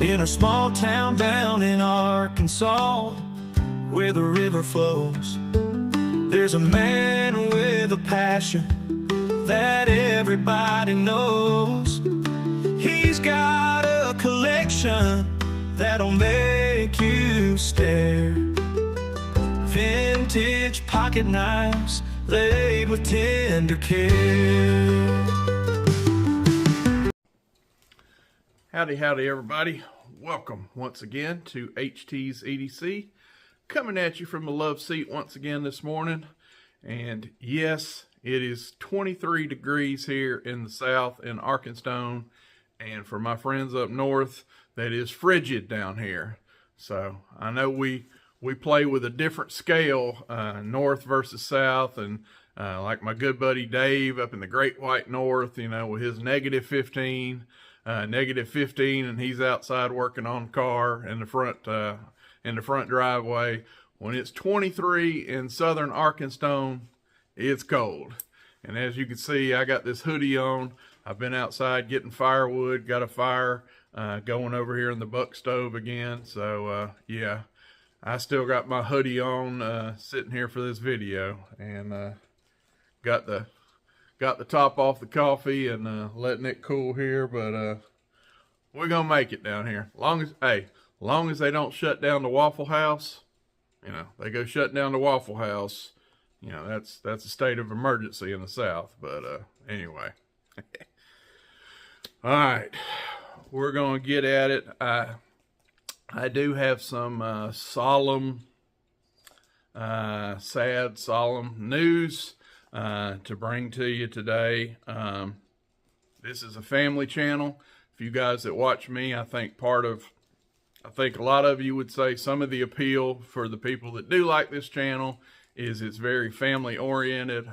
in a small town down in Arkansas, where the river flows. There's a man with a passion that everybody knows. He's got a collection that'll make you stare. Vintage pocket knives laid with tender care. Howdy, everybody. Welcome once again to HT's EDC. Coming at you from the love seat once again this morning. And yes, it is 23 degrees here in the south in Arkansas. And for my friends up north, that is frigid down here. So I know we play with a different scale, north versus south. And like my good buddy Dave up in the Great White North, you know, with his negative 15, and he's outside working on the car in the front driveway. When it's 23 in southern Arkansas, it's cold. And as you can see, I got this hoodie on. I've been outside getting firewood, got a fire going over here in the buck stove again. So yeah, I still got my hoodie on, sitting here for this video, and got the top off the coffee and letting it cool here. But we're gonna make it down here. Long as they don't shut down the Waffle House. You know, they go shut down the Waffle House, you know, that's a state of emergency in the south. But anyway. All right, we're gonna get at it. I do have some solemn, sad, solemn news to bring to you today. This is a family channel. If you guys that watch me, I think a lot of you would say some of the appeal for the people that do like this channel is it's very family oriented.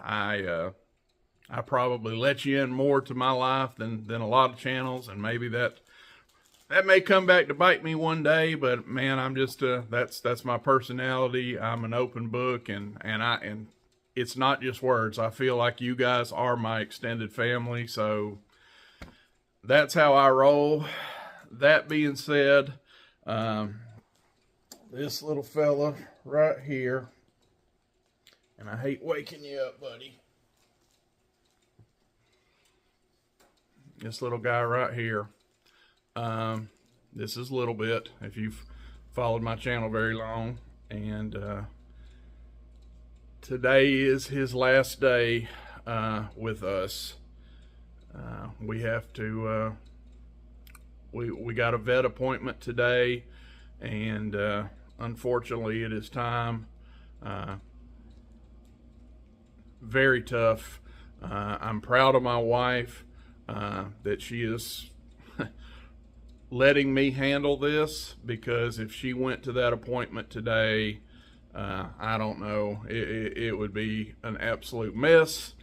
I probably let you in more to my life than a lot of channels, and maybe that may come back to bite me one day. But man, I'm just that's my personality. I'm an open book, and it's not just words. I feel like you guys are my extended family, so that's how I roll. That being said, this little fella right here, and I hate waking you up, buddy. This little guy right here. This is a little bit, if you've followed my channel very long, and today is his last day with us. We have to we got a vet appointment today, and unfortunately it is time. Very tough. I'm proud of my wife that she is letting me handle this, because if she went to that appointment today, I don't know, it would be an absolute mess,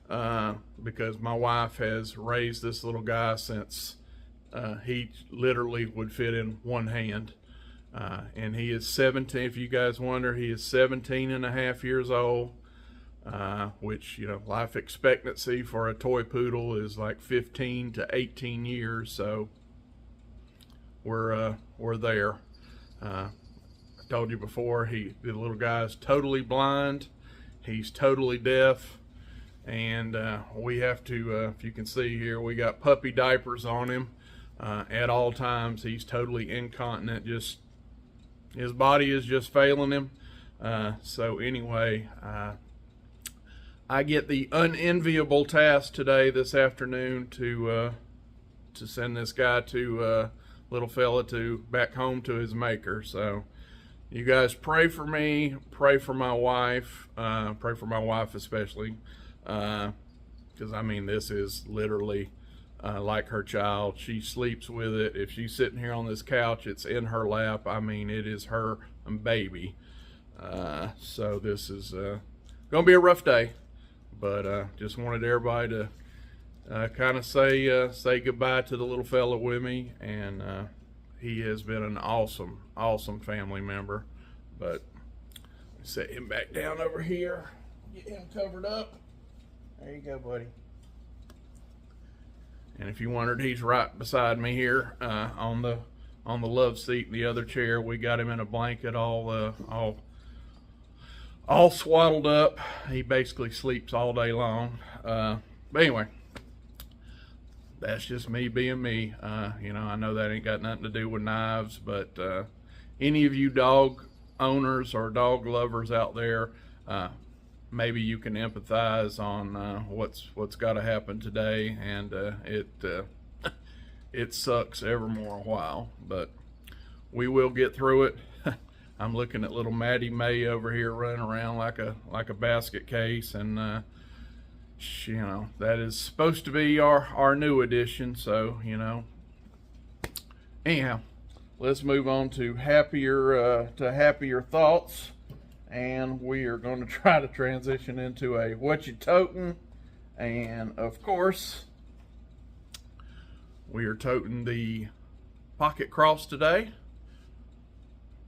because my wife has raised this little guy since he literally would fit in one hand, and he is 17. If you guys wonder, he is 17 and a half years old, which, you know, life expectancy for a toy poodle is like 15 to 18 years. So we're there. I told you before, the little guy's totally blind. He's totally deaf. And we have to, if you can see here, we got puppy diapers on him at all times. He's totally incontinent. Just his body is just failing him. So anyway, I get the unenviable task today, this afternoon, to send this guy to little fella back home to his maker. So you guys pray for me, pray for my wife, especially, because I mean, this is literally like her child. She sleeps with it. If she's sitting here on this couch, it's in her lap. I mean, it is her baby. So this is gonna be a rough day, but just wanted everybody to kind of say goodbye to the little fella with me, and he has been an awesome family member. But set him back down over here, get him covered up. There you go, buddy. And if you wondered, he's right beside me here on the on the love seat in the other chair. We got him in a blanket, all swaddled up. He basically sleeps all day long. But anyway, that's just me being me. You know, I know that ain't got nothing to do with knives, but any of you dog owners or dog lovers out there, maybe you can empathize on what's got to happen today, and it sucks every more a while, but we will get through it. I'm looking at little Maddie May over here running around like a basket case, and you know, that is supposed to be our new addition. So, you know, anyhow, let's move on to happier thoughts, and we are going to try to transition into a what you toting. And of course, we are toting the Pocket Cross today.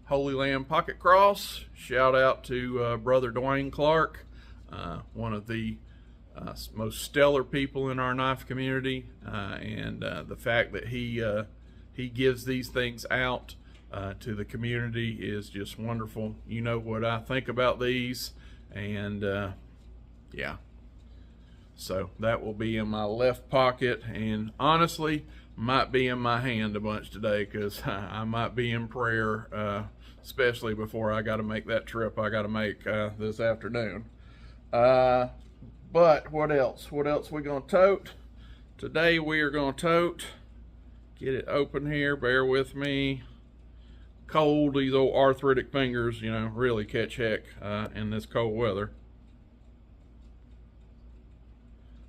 Holy Land Pocket Cross. Shout out to Brother Dwayne Clark, one of the most stellar people in our knife community, and the fact that he gives these things out to the community is just wonderful. You know what I think about these, and yeah. So that will be in my left pocket, and honestly, might be in my hand a bunch today, because I might be in prayer, especially before I got to make that trip I got to make this afternoon. But what else? What else we gonna tote? Today we are gonna tote. Get it open here. Bear with me. Cold. These old arthritic fingers, you know, really catch heck in this cold weather.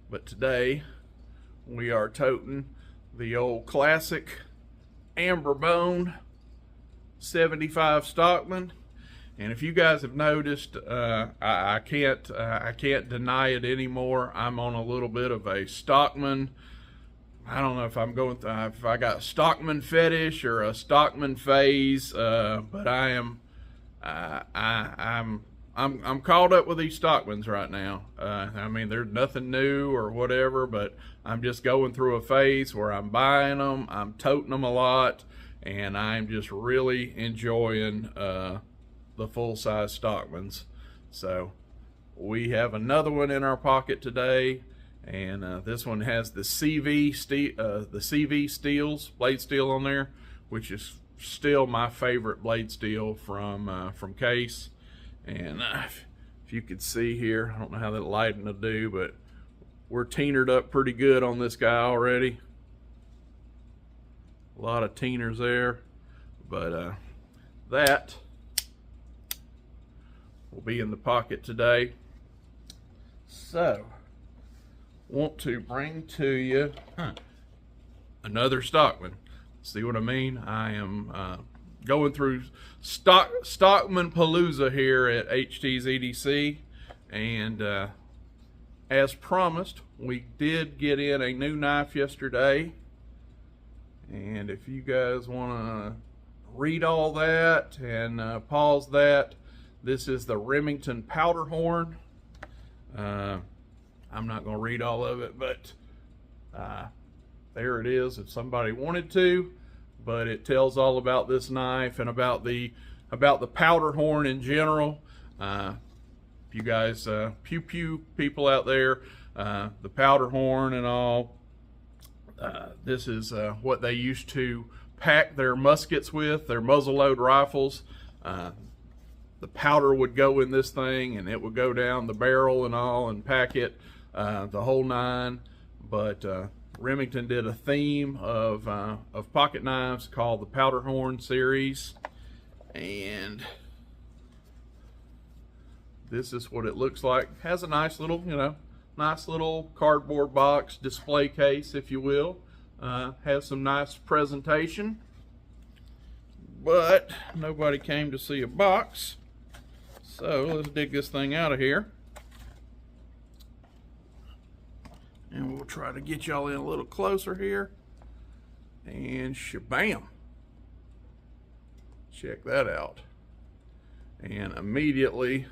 But today we are toting the old classic amber bone 75 Stockman. And if you guys have noticed, I can't deny it anymore. I'm on a little bit of a Stockman. I don't know if I'm going if I got a Stockman fetish or a Stockman phase, but I'm caught up with these Stockmans right now. I mean, there's nothing new or whatever, but I'm just going through a phase where I'm buying them, I'm toting them a lot, and I'm just really enjoying the full-size Stockmans. So we have another one in our pocket today, and this one has the CV steels, blade steel on there, which is still my favorite blade steel from Case. And if you could see here, I don't know how that lighting will do, but we're teenered up pretty good on this guy already. A lot of teeners there, but that will be in the pocket today. So, want to bring to you another Stockman. See what I mean? I am going through Stockman Palooza here at HT's EDC, and as promised, we did get in a new knife yesterday. And if you guys want to read all that and pause that, this is the Remington Powderhorn. I'm not going to read all of it, but there it is if somebody wanted to. But it tells all about this knife and about the Powderhorn in general. If you guys pew pew people out there, the Powderhorn and all, this is what they used to pack their muskets with, their muzzleload rifles. The powder would go in this thing, and it would go down the barrel and all, and pack it the whole nine. But Remington did a theme of pocket knives called the Powderhorn series, and this is what it looks like. Has a nice little, nice little cardboard box display case, if you will. Has some nice presentation, but nobody came to see a box, so let's dig this thing out of here. And we'll try to get y'all in a little closer here. And shabam. Check that out. And immediately,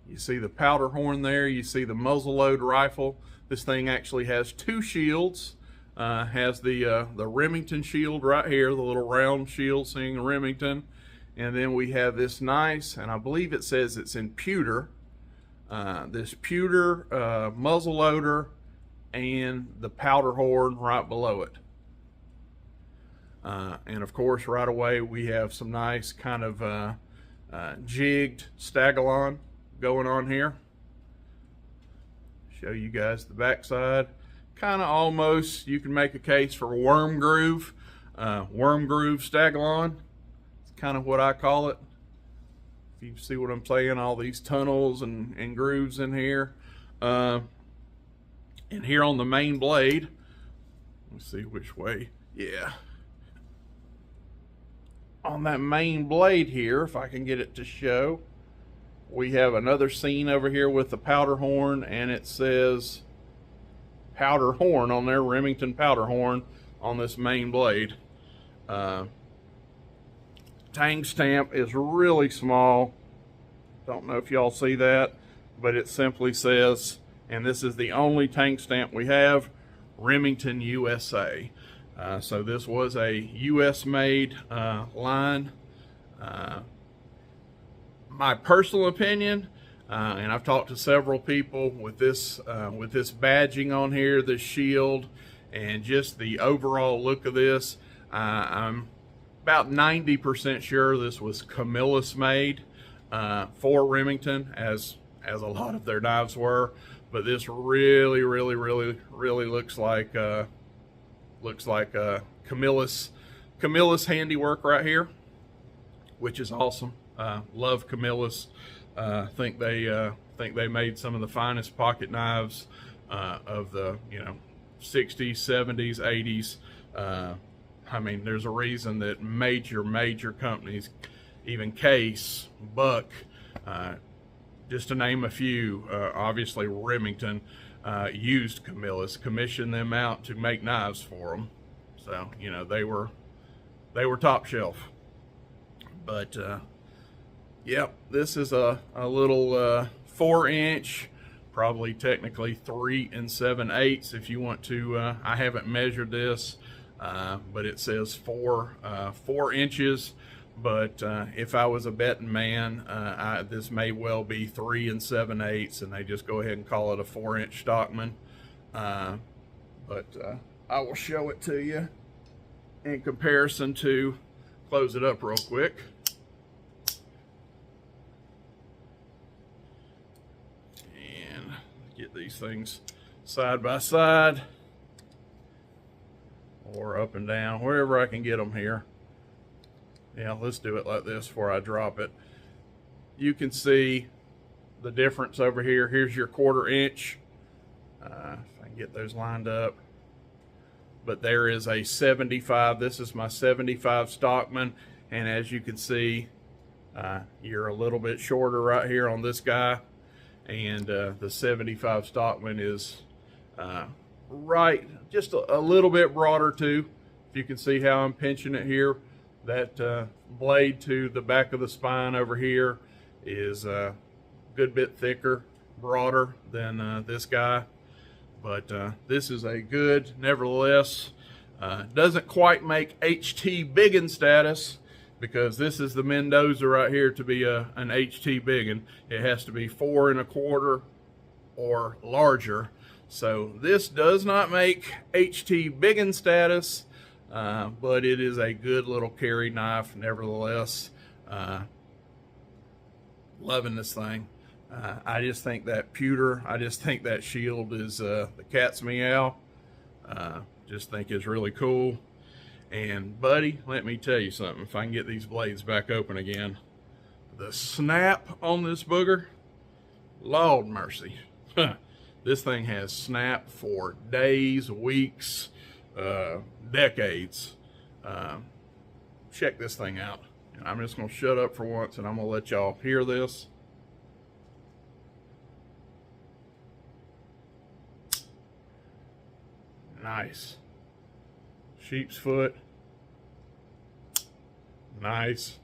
you see the Powderhorn there. You see the muzzleload rifle. This thing actually has two shields. Has the Remington shield right here, the little round shield saying Remington. And then we have this nice, and I believe it says it's in pewter, this pewter muzzle loader and the Powderhorn right below it. And of course, right away, we have some nice kind of jigged Stagalon going on here. Show you guys the backside. Kind of almost, you can make a case for worm groove Stagalon. It's kind of what I call it. If you see what I'm saying, all these tunnels and grooves in here. And here on the main blade, let's see which way, yeah. On that main blade here, if I can get it to show, we have another scene over here with the Powderhorn, and it says Powderhorn on there, Remington Powderhorn on this main blade. Tang stamp is really small. Don't know if y'all see that, but it simply says, and this is the only tang stamp we have, Remington USA. So this was a US made line. My personal opinion, and I've talked to several people with this badging on here, this shield, and just the overall look of this, I'm about 90% sure this was Camillus made for Remington, as a lot of their knives were. But this really looks like Camillus handiwork right here, which is awesome. Love Camillus. Think they made some of the finest pocket knives of the 60s, 70s, 80s. I mean, there's a reason that major companies, even Case, Buck, just to name a few, obviously Remington, used Camillus, commissioned them out to make knives for them. So they were top shelf. But yep, this is a little 4-inch, probably technically 3 7/8 if you want to. I haven't measured this, but it says 4 inches. But if I was a betting man, this may well be 3 7/8, and they just go ahead and call it a 4-inch Stockman. But I will show it to you in comparison to, close it up real quick. And get these things side by side or up and down, wherever I can get them here. Yeah, let's do it like this before I drop it. You can see the difference over here. Here's your 1/4 inch. If I can get those lined up. But there is a 75. This is my 75 Stockman. And as you can see, you're a little bit shorter right here on this guy. And the 75 Stockman is right, just a little bit broader too. If you can see how I'm pinching it here. That blade to the back of the spine over here is a good bit thicker, broader than this guy. But this is a good, nevertheless, doesn't quite make HT biggin status, because this is the Mendoza right here to be an HT biggin. It has to be 4 1/4 or larger. So this does not make HT biggin status. But it is a good little carry knife nevertheless. Loving this thing. I just think that pewter, I just think that shield is the cat's meow. Just think it's really cool. And buddy, let me tell you something. If I can get these blades back open again, the snap on this booger, Lord mercy. This thing has snap for days, weeks, decades. Check this thing out. And I'm just going to shut up for once, and I'm going to let y'all hear this. Nice. Sheep's foot. Nice.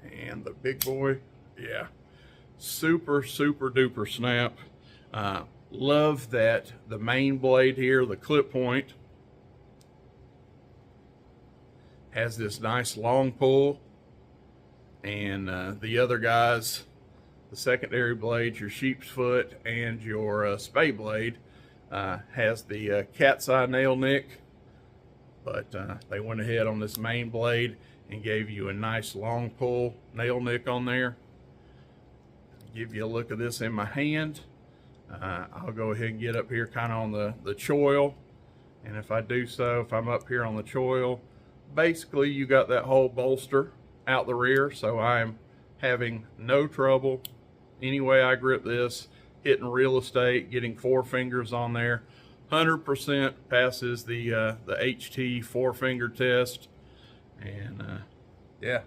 And the big boy, yeah. Super duper snap. Love that the main blade here, the clip point, has this nice long pull, and the other guys, the secondary blades, your sheep's foot and your spay blade, has the cat's eye nail nick, but they went ahead on this main blade and gave you a nice long pull nail nick on there. Give you a look at this in my hand. I'll go ahead and get up here kind of on the choil, and if I do so, if I'm up here on the choil, basically you got that whole bolster out the rear, so I'm having no trouble any way I grip this, hitting real estate, getting 4 fingers on there. 100% passes the HT 4-finger test, and yeah,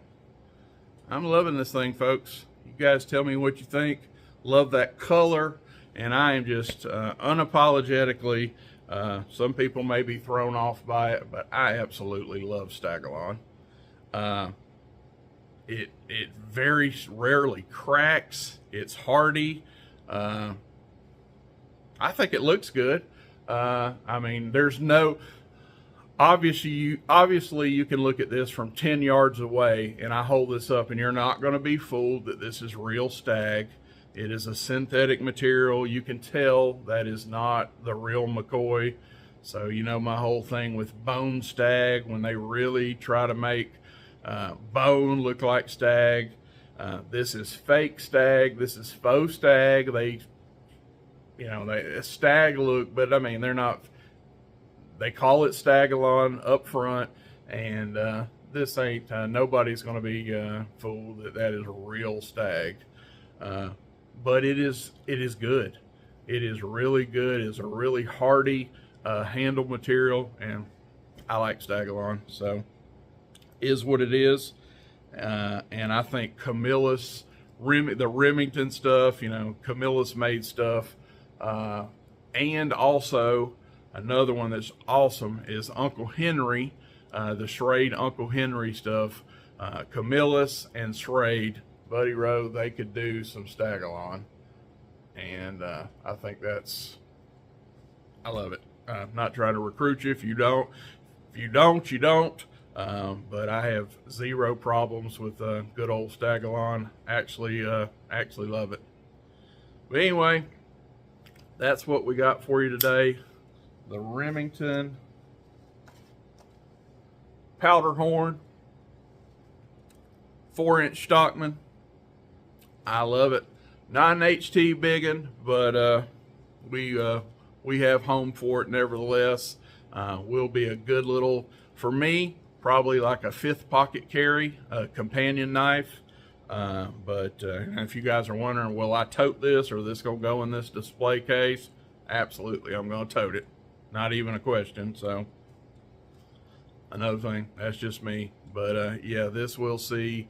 I'm loving this thing, folks. You guys tell me what you think. Love that color, and I am just unapologetically, some people may be thrown off by it, but I absolutely love Stagalon. It very rarely cracks. It's hardy. I think it looks good. I mean, there's no, obviously you can look at this from 10 yards away, and I hold this up and you're not going to be fooled that this is real stag. It is a synthetic material. You can tell that is not the real McCoy. So, you know, my whole thing with bone stag, when they really try to make bone look like stag. This is fake stag. This is faux stag. They, you know, a stag look, but I mean, they're not, they call it Stagalon up front, and this ain't, nobody's going to be fooled that that is a real stag. But it is good. It is really good. It's a really hardy handle material, and I like Stagalon, so is what it is. And I think Camillus, the Remington stuff, you know, Camillus made stuff, and also another one that's awesome is Uncle Henry, the Schrade Uncle Henry stuff. Camillus and Schrade, Buddy Rowe, they could do some Stagalon, and I think that's, I love it. I'm not trying to recruit you. If you don't, you don't. But I have zero problems with good old Stagalon. Actually love it. But anyway, that's what we got for you today. The Remington Powderhorn 4-inch Stockman. I love it. Not an HT biggin, but we have home for it nevertheless. Will be a good little, for me, probably like a 5th pocket carry, a companion knife. But if you guys are wondering, will I tote this, or is this gonna go in this display case? Absolutely, I'm gonna tote it. Not even a question. So another thing, that's just me. But yeah, this will see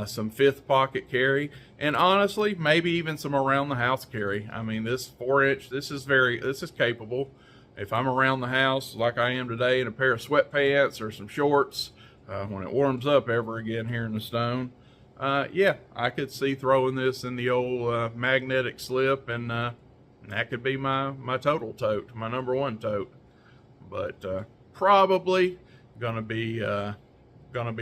some 5th pocket carry, and honestly, maybe even some around the house carry. I mean, this 4-inch, this is capable. If I'm around the house like I am today in a pair of sweatpants or some shorts, when it warms up ever again here in the stone, yeah, I could see throwing this in the old magnetic slip, and that could be my total tote, my #1 tote. But probably gonna be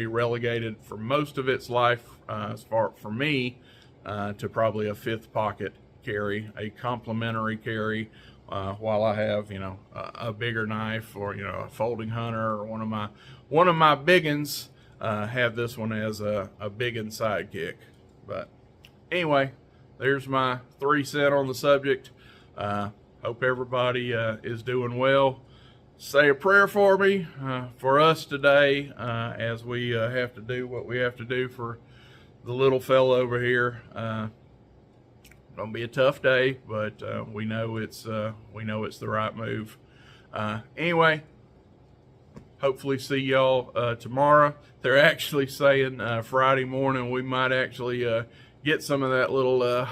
relegated for most of its life, as far for me, to probably a 5th pocket carry, a complimentary carry, while I have, you know, a bigger knife, or, you know, a folding hunter, or one of my biggins, have this one as a biggin sidekick. But anyway, there's my 3 cents on the subject. Hope everybody is doing well. Say a prayer for me, for us today, as we have to do what we have to do for the little fella over here. Gonna be a tough day, but we know it's the right move. Anyway, hopefully see y'all tomorrow. They're actually saying Friday morning we might actually get some of that little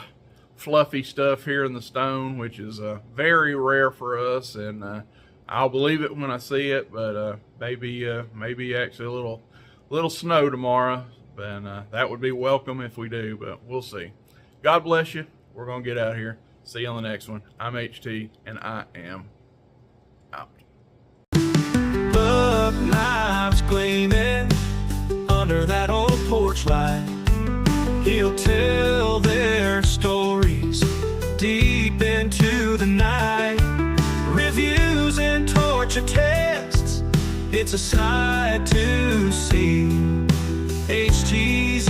fluffy stuff here in the stone, which is very rare for us, and I'll believe it when I see it. But maybe actually a little snow tomorrow, and that would be welcome if we do. But we'll see. God bless you. We're gonna get out of here. See you on the next one. I'm HT, and I am out. Buck knives gleaming under that old porch light. He'll tell their stories deep into the night. Reviews and torture tests, it's a sight to see. HT's